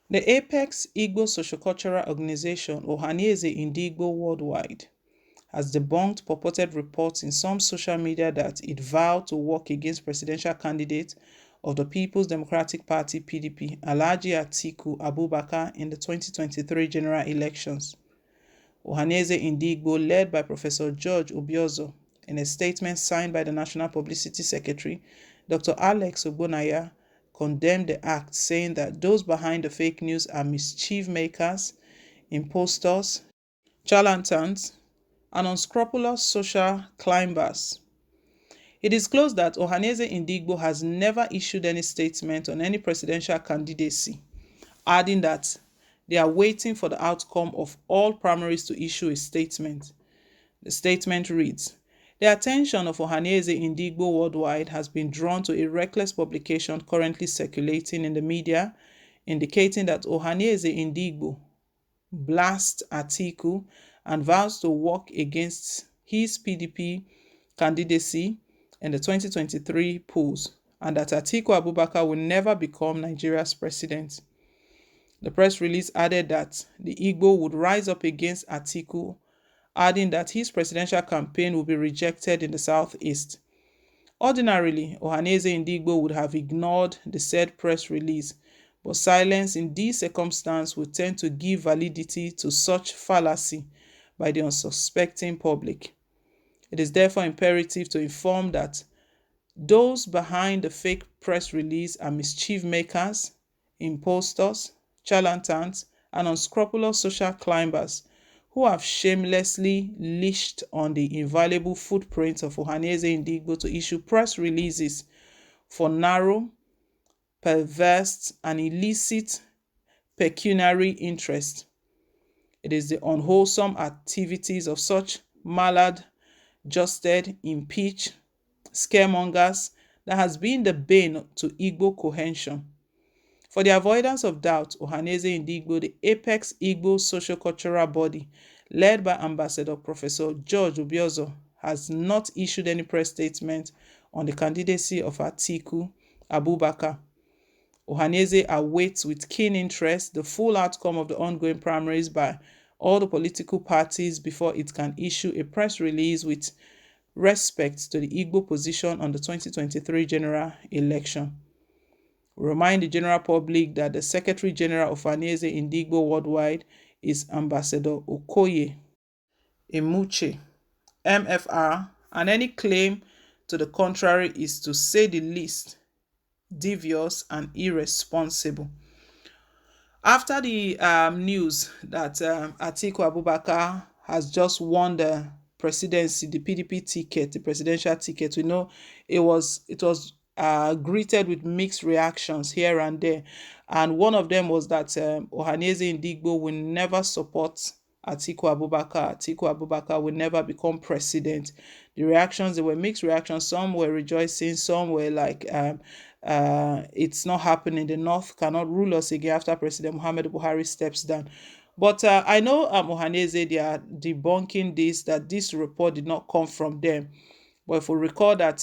The apex Igbo sociocultural organization OHANEAZE in the Igbo worldwide has debunked purported reports in some social media that it vowed to work against presidential candidate of the People's Democratic Party (PDP), Alhaji ATIKU Abubakar, in the 2023 general elections. OHANEAZE Indigbo, led by Professor George Obiozo, in a statement signed by the National Publicity Secretary, Dr. Alex Ogbonaya, condemned the act, saying that those behind the fake news are mischief makers, impostors, charlatans, and unscrupulous social climbers. It disclosed that OHANEAZE Indigbo has never issued any statement on any presidential candidacy, adding that they are waiting for the outcome of all primaries to issue a statement. The statement reads, "The attention of OHANEAZE Indigbo worldwide has been drawn to a reckless publication currently circulating in the media indicating that OHANEAZE Indigbo blasts ATIKU and vows to work against his PDP candidacy in the 2023 polls, and that ATIKU Abubakar will never become Nigeria's president." The press release added that the Igbo would rise up against ATIKU, adding that his presidential campaign will be rejected in the southeast. Ordinarily, OHANEAZE Indigbo would have ignored the said press release, but silence in these circumstances would tend to give validity to such fallacy by the unsuspecting public. It is therefore imperative to inform that those behind the fake press release are mischief makers, impostors, charlatans, and unscrupulous social climbers who have shamelessly leashed on the invaluable footprint of OHANEAZE Indigbo to issue press releases for narrow, perverse, and illicit pecuniary interest. It is the unwholesome activities of such maladjusted, impeached scaremongers that has been the bane to Igbo cohesion. For the avoidance of doubt, OHANEAZE Indigbo, the apex Igbo socio-cultural body led by Ambassador Professor George Obiozo, has not issued any press statement on the candidacy of ATIKU Abubakar. OHANEAZE awaits with keen interest the full outcome of the ongoing primaries by all the political parties before it can issue a press release with respect to the Igbo position on the 2023 general election. We remind the general public that the Secretary General of OHANEAZE Indigbo worldwide is Ambassador Okoye Emuche, MFR, and any claim to the contrary is, to say the least, devious and irresponsible. After the news that ATIKU Abubakar has just won the presidency, the PDP ticket, the presidential ticket, we know it was greeted with mixed reactions here and there, and one of them was that OHANEAZE Indigbo will never support ATIKU Abubakar. ATIKU Abubakar will never become president. The reactions, there were mixed reactions. Some were rejoicing, some were like it's not happening. The North cannot rule us again after President Muhammadu Buhari steps down. But I know OHANEAZE, they are debunking this, that this report did not come from them. But if we recall that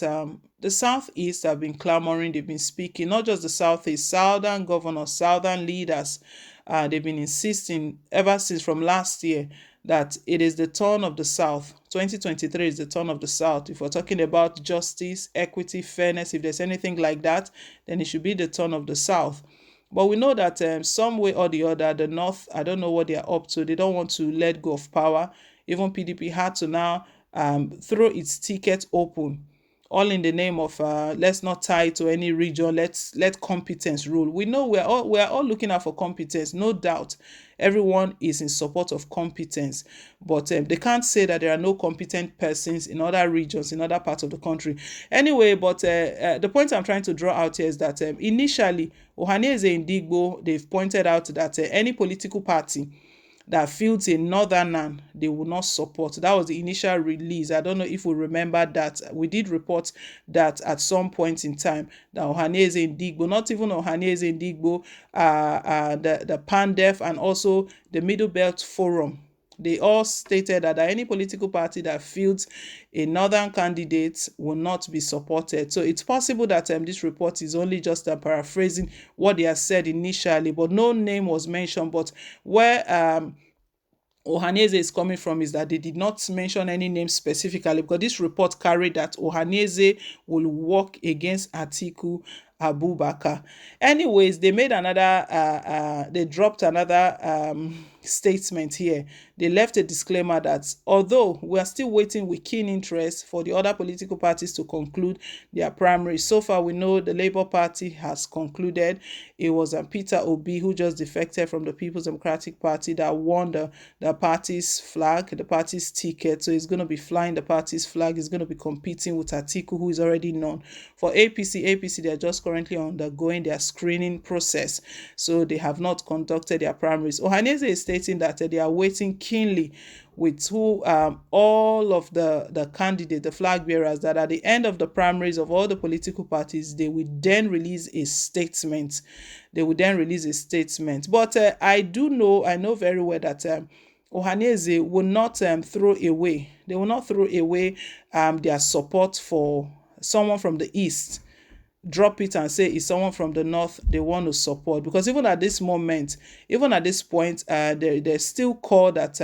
the Southeast have been clamoring, they've been speaking, not just the Southeast, Southern governors, Southern leaders, they've been insisting ever since from last year that it is the turn of the South. 2023 is the turn of the South. If we're talking about justice, equity, fairness, if there's anything like that, then it should be the turn of the South. But we know that some way or the other, the North, I don't know what they are up to. They don't want to let go of power. Even PDP had to now throw its ticket open, all in the name of let's not tie it to any region, let competence rule. We know we're all looking out for competence, no doubt. Everyone is in support of competence, but they can't say that there are no competent persons in other regions, in other parts of the country. Anyway, but the point I'm trying to draw out here is that initially, OHANEAZE Indigbo, they've pointed out that any political party that fields a northerner, they will not support. That was the initial release. I don't know if we remember that. We did report that at some point in time, that OHANEAZE Indigbo, not even OHANEAZE Indigbo, the PANDEF and also the Middle Belt Forum, They all stated that any political party that fields a northern candidate will not be supported. So it's possible that this report is only just paraphrasing what they have said initially, but no name was mentioned. But where OHANEAZE is coming from is that they did not mention any name specifically, because this report carried that OHANEAZE will work against ATIKU ABUBAKAR. Anyways, they made another, they dropped another statement here. They left a disclaimer that although we are still waiting with keen interest for the other political parties to conclude their primaries, so far we know the Labour Party has concluded. It was Peter Obi, who just defected from the People's Democratic Party, that won the party's flag, the party's ticket. So he's going to be flying the party's flag. He's going to be competing with Atiku, who is already known. For APC, they're just currently undergoing their screening process, so they have not conducted their primaries. OHANEAZE is stating that they are waiting keenly with who all of the candidates, the flag bearers, that at the end of the primaries of all the political parties, they will then release a statement. But I know very well that OHANEAZE will not throw away. They will not throw away their support for someone from the east, drop it and say it's someone from the north they want to support. Because even at this moment, even at this point, they still call that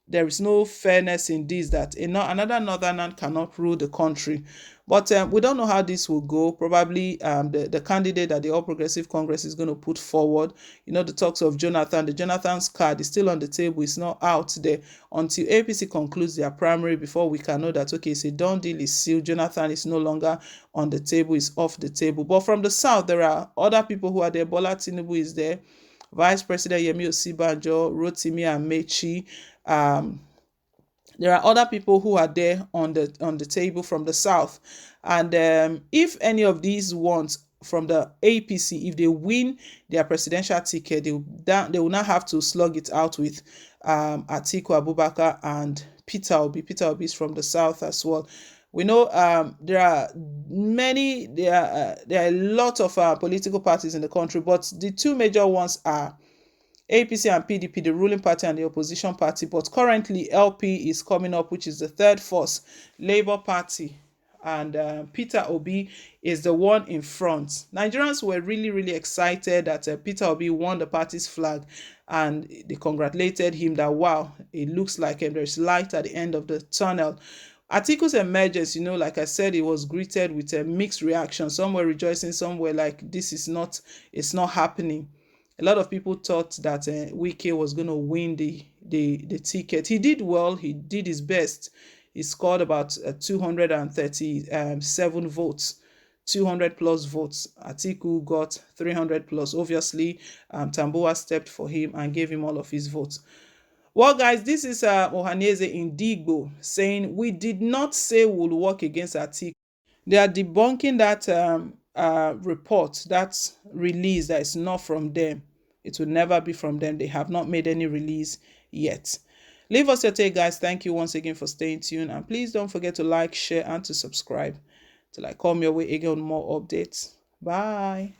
there is no fairness in this, that another northerner cannot rule the country. But we don't know how this will go. Probably the candidate that the All Progressive Congress is going to put forward, the talks of Jonathan's card is still on the table. It's not out there until APC concludes their primary, before we can know that, okay, it's a done deal, is sealed. Jonathan is no longer on the table, is off the table. But from the south, there are other people who are there. Bola Tinubu is there, Vice President Yemi Osinbajo, Rotimi Amechi. There are other people who are there on the table from the south. And if any of these ones from the APC, if they win their presidential ticket, they will not have to slug it out with Atiku Abubakar and Peter Obi. Peter Obi is from the south as well. We know there are a lot of political parties in the country, but the two major ones are APC and PDP, the ruling party and the opposition party. But currently LP is coming up, which is the third force, Labour Party, and Peter Obi is the one in front. Nigerians were really, really excited that Peter Obi won the party's flag, and they congratulated him that, wow, it looks like there's light at the end of the tunnel. Atiku's emergence, like I said, it was greeted with a mixed reaction. Some were rejoicing, some were like, it's not happening. A lot of people thought that WØRK was going to win the ticket. He did well. He did his best. He scored about 237 votes, 200 plus votes. Atiku got 300 plus. Obviously, Tambuwal stepped for him and gave him all of his votes. Well, guys, this is OHANEAZE in Igbo saying, we did not say we'll work against Atiku. They are debunking that report, that release, that is not from them. It will never be from them. They have not made any release yet. Leave us your take, guys. Thank you once again for staying tuned. And please don't forget to like, share, and to subscribe till I come your way again with more updates. Bye.